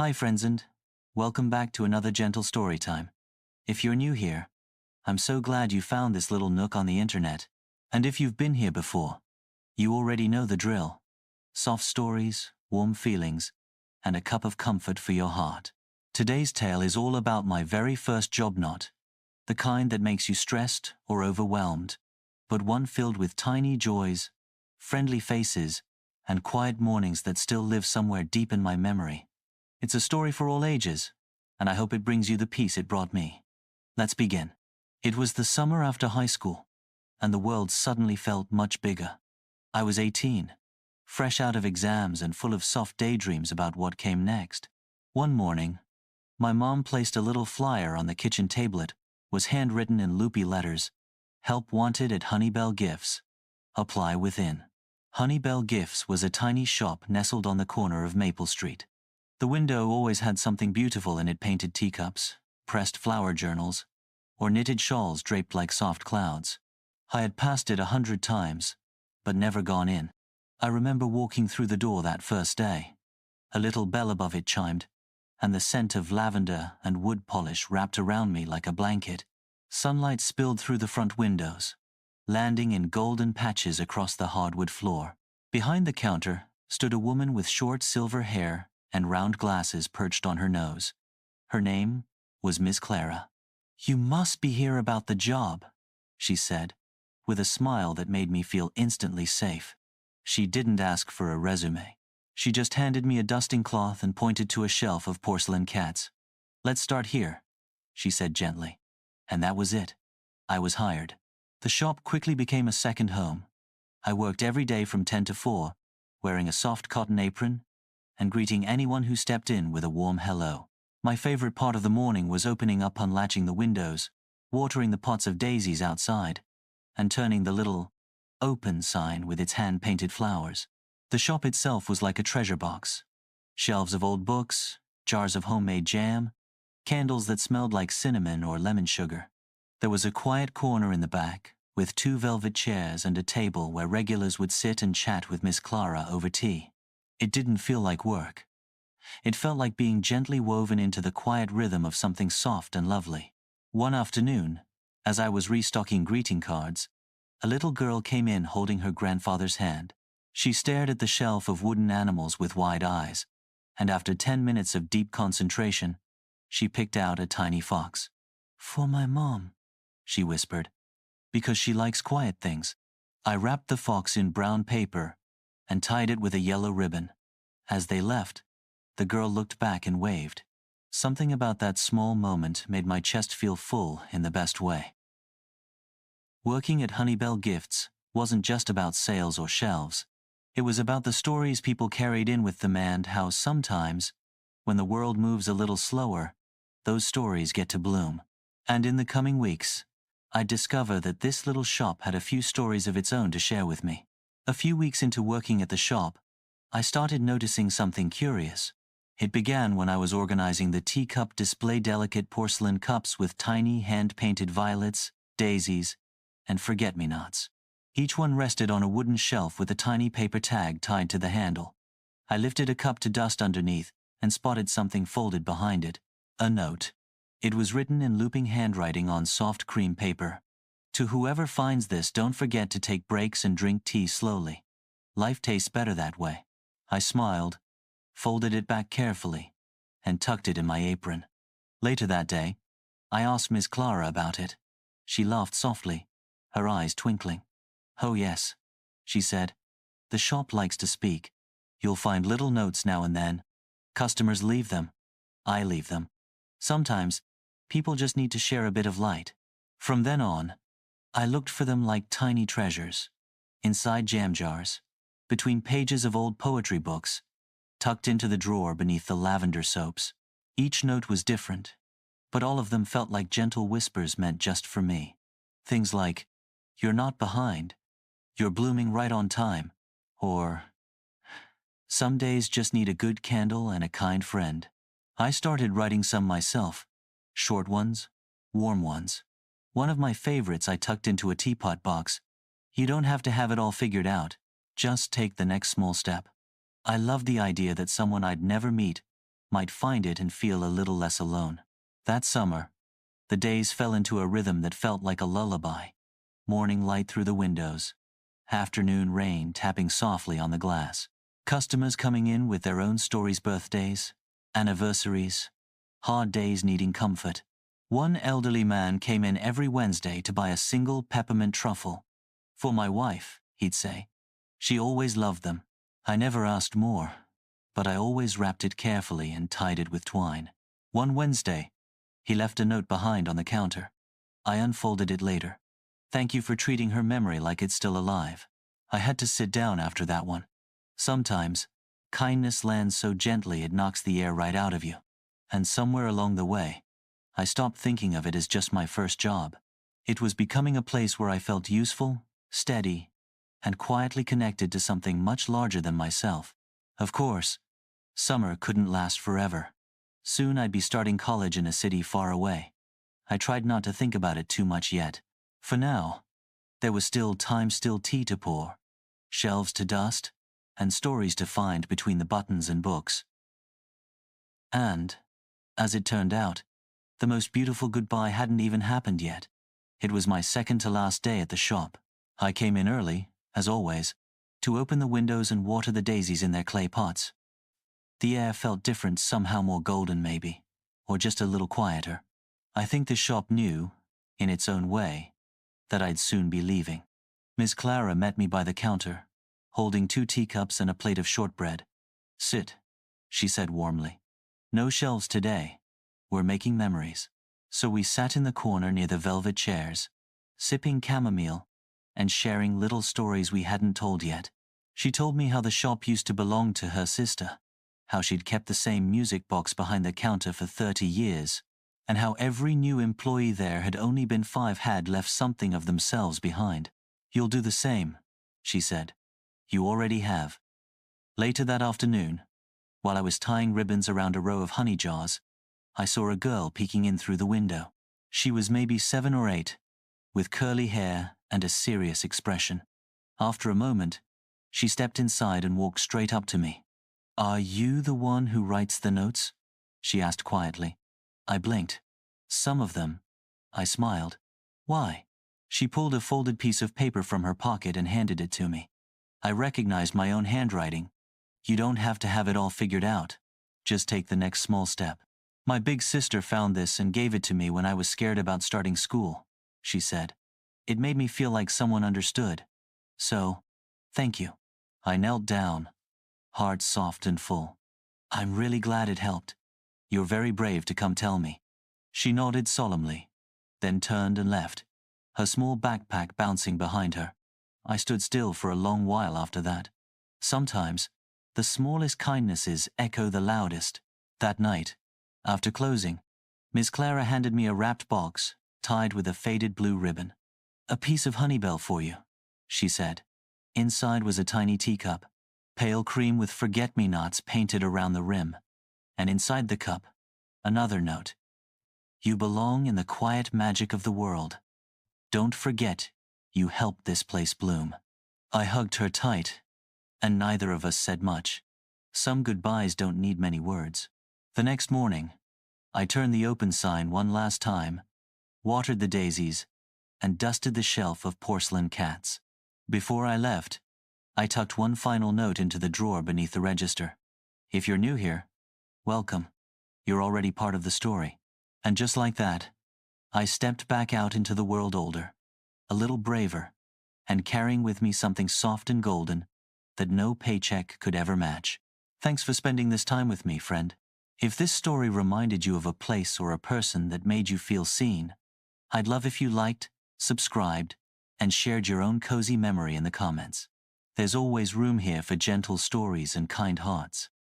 Hi friends and welcome back to another gentle story time. If you're new here, I'm so glad you found this little nook on the internet. And if you've been here before, you already know the drill. Soft stories, warm feelings, and a cup of comfort for your heart. Today's tale is all about my very first job, not the kind that makes you stressed or overwhelmed, but one filled with tiny joys, friendly faces, and quiet mornings that still live somewhere deep in my memory. It's a story for all ages, and I hope it brings you the peace it brought me. Let's begin. It was the summer after high school, and the world suddenly felt much bigger. I was 18, fresh out of exams and full of soft daydreams about what came next. One morning, my mom placed a little flyer on the kitchen tablet. Was handwritten in loopy letters. Help wanted at Honeybell Gifts. Apply within. Honeybell Gifts was a tiny shop nestled on the corner of Maple Street. The window always had something beautiful in it: painted teacups, pressed flower journals, or knitted shawls draped like soft clouds. I had passed it 100 times, but never gone in. I remember walking through the door that first day. A little bell above it chimed, and the scent of lavender and wood polish wrapped around me like a blanket. Sunlight spilled through the front windows, landing in golden patches across the hardwood floor. Behind the counter stood a woman with short silver hair and round glasses perched on her nose. Her name was Miss Clara. "You must be here about the job," she said, with a smile that made me feel instantly safe. She didn't ask for a resume. She just handed me a dusting cloth and pointed to a shelf of porcelain cats. "Let's start here," she said gently. And that was it. I was hired. The shop quickly became a second home. I worked every day from 10 to 4, wearing a soft cotton apron and greeting anyone who stepped in with a warm hello. My favorite part of the morning was opening up, unlatching the windows, watering the pots of daisies outside, and turning the little "open" sign with its hand-painted flowers. The shop itself was like a treasure box. Shelves of old books, jars of homemade jam, candles that smelled like cinnamon or lemon sugar. There was a quiet corner in the back, with 2 velvet chairs and a table where regulars would sit and chat with Miss Clara over tea. It didn't feel like work. It felt like being gently woven into the quiet rhythm of something soft and lovely. One afternoon, as I was restocking greeting cards, a little girl came in holding her grandfather's hand. She stared at the shelf of wooden animals with wide eyes, and after 10 minutes of deep concentration, she picked out a tiny fox. "For my mom," she whispered, "because she likes quiet things." I wrapped the fox in brown paper and tied it with a yellow ribbon. As they left, the girl looked back and waved. Something about that small moment made my chest feel full in the best way. Working at Honeybell Gifts wasn't just about sales or shelves. It was about the stories people carried in with them, and how sometimes, when the world moves a little slower, those stories get to bloom. And in the coming weeks, I'd discover that this little shop had a few stories of its own to share with me. A few weeks into working at the shop, I started noticing something curious. It began when I was organizing the teacup display, delicate porcelain cups with tiny hand-painted violets, daisies, and forget-me-nots. Each one rested on a wooden shelf with a tiny paper tag tied to the handle. I lifted a cup to dust underneath and spotted something folded behind it. A note. It was written in looping handwriting on soft cream paper. "To whoever finds this, don't forget to take breaks and drink tea slowly. Life tastes better that way." I smiled, folded it back carefully, and tucked it in my apron. Later that day, I asked Miss Clara about it. She laughed softly, her eyes twinkling. "Oh yes," she said. "The shop likes to speak. You'll find little notes now and then. Customers leave them. I leave them. Sometimes, people just need to share a bit of light." From then on, I looked for them like tiny treasures. Inside jam jars, between pages of old poetry books, tucked into the drawer beneath the lavender soaps. Each note was different, but all of them felt like gentle whispers meant just for me. Things like, "You're not behind. You're blooming right on time." Or, "Some days just need a good candle and a kind friend." I started writing some myself. Short ones, warm ones. One of my favorites I tucked into a teapot box. "You don't have to have it all figured out. Just take the next small step." I loved the idea that someone I'd never meet might find it and feel a little less alone. That summer, the days fell into a rhythm that felt like a lullaby. Morning light through the windows, afternoon rain tapping softly on the glass, customers coming in with their own stories, birthdays, anniversaries, hard days needing comfort. One elderly man came in every Wednesday to buy a single peppermint truffle. For my wife, he'd say. She always loved them. I never asked more, but I always wrapped it carefully and tied it with twine. One Wednesday, he left a note behind on the counter. I unfolded it later. Thank you for treating her memory like it's still alive. I had to sit down after that one. Sometimes, kindness lands so gently it knocks the air right out of you. And somewhere along the way, I stopped thinking of it as just my first job. It was becoming a place where I felt useful, steady, and quietly connected to something much larger than myself. Of course, summer couldn't last forever. Soon I'd be starting college in a city far away. I tried not to think about it too much yet. For now, there was still time, still tea to pour, shelves to dust, and stories to find between the buttons and books. And, as it turned out, the most beautiful goodbye hadn't even happened yet. It was my second to last day at the shop. I came in early, as always, to open the windows and water the daisies in their clay pots. The air felt different, somehow more golden maybe, or just a little quieter. I think the shop knew, in its own way, that I'd soon be leaving. Miss Clara met me by the counter, holding 2 teacups and a plate of shortbread. Sit, she said warmly. No shelves today. We're making memories. So we sat in the corner near the velvet chairs, sipping chamomile and sharing little stories we hadn't told yet. She told me how the shop used to belong to her sister, how she'd kept the same music box behind the counter for 30 years, and how every new employee there had only been 5 had left something of themselves behind. You'll do the same, she said. You already have. Later that afternoon, while I was tying ribbons around a row of honey jars, I saw a girl peeking in through the window. She was maybe 7 or 8, with curly hair and a serious expression. After a moment, she stepped inside and walked straight up to me. Are you the one who writes the notes? She asked quietly. I blinked. Some of them. I smiled. Why? She pulled a folded piece of paper from her pocket and handed it to me. I recognized my own handwriting. You don't have to have it all figured out. Just take the next small step. My big sister found this and gave it to me when I was scared about starting school, she said. It made me feel like someone understood. So, thank you. I knelt down, heart soft and full. I'm really glad it helped. You're very brave to come tell me. She nodded solemnly, then turned and left, her small backpack bouncing behind her. I stood still for a long while after that. Sometimes, the smallest kindnesses echo the loudest. That night, after closing, Miss Clara handed me a wrapped box, tied with a faded blue ribbon. A piece of Honeybell for you, she said. Inside was a tiny teacup, pale cream with forget-me-nots painted around the rim. And inside the cup, another note. You belong in the quiet magic of the world. Don't forget, you helped this place bloom. I hugged her tight, and neither of us said much. Some goodbyes don't need many words. The next morning, I turned the open sign one last time, watered the daisies, and dusted the shelf of porcelain cats. Before I left, I tucked one final note into the drawer beneath the register. If you're new here, welcome. You're already part of the story. And just like that, I stepped back out into the world older, a little braver, and carrying with me something soft and golden that no paycheck could ever match. Thanks for spending this time with me, friend. If this story reminded you of a place or a person that made you feel seen, I'd love if you liked, subscribed, and shared your own cozy memory in the comments. There's always room here for gentle stories and kind hearts.